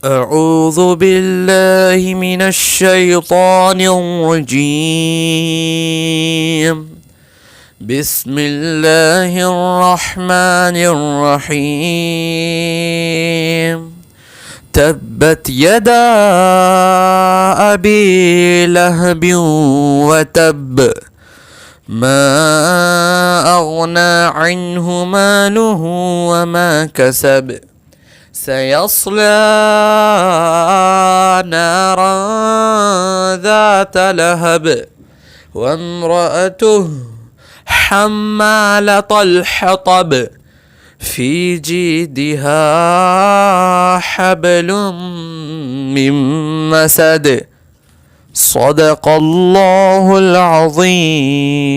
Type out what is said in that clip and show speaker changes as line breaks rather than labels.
أعوذ بالله من الشيطان الرجيم. بسم الله الرحمن الرحيم. تبت يدا أبي لهب وتب، ما أغنى عنه ماله وما كسب، سيصلى نارا ذات لهب، وامرأته حمالة الحطب، في جيدها حبل من مسد. صدق الله العظيم.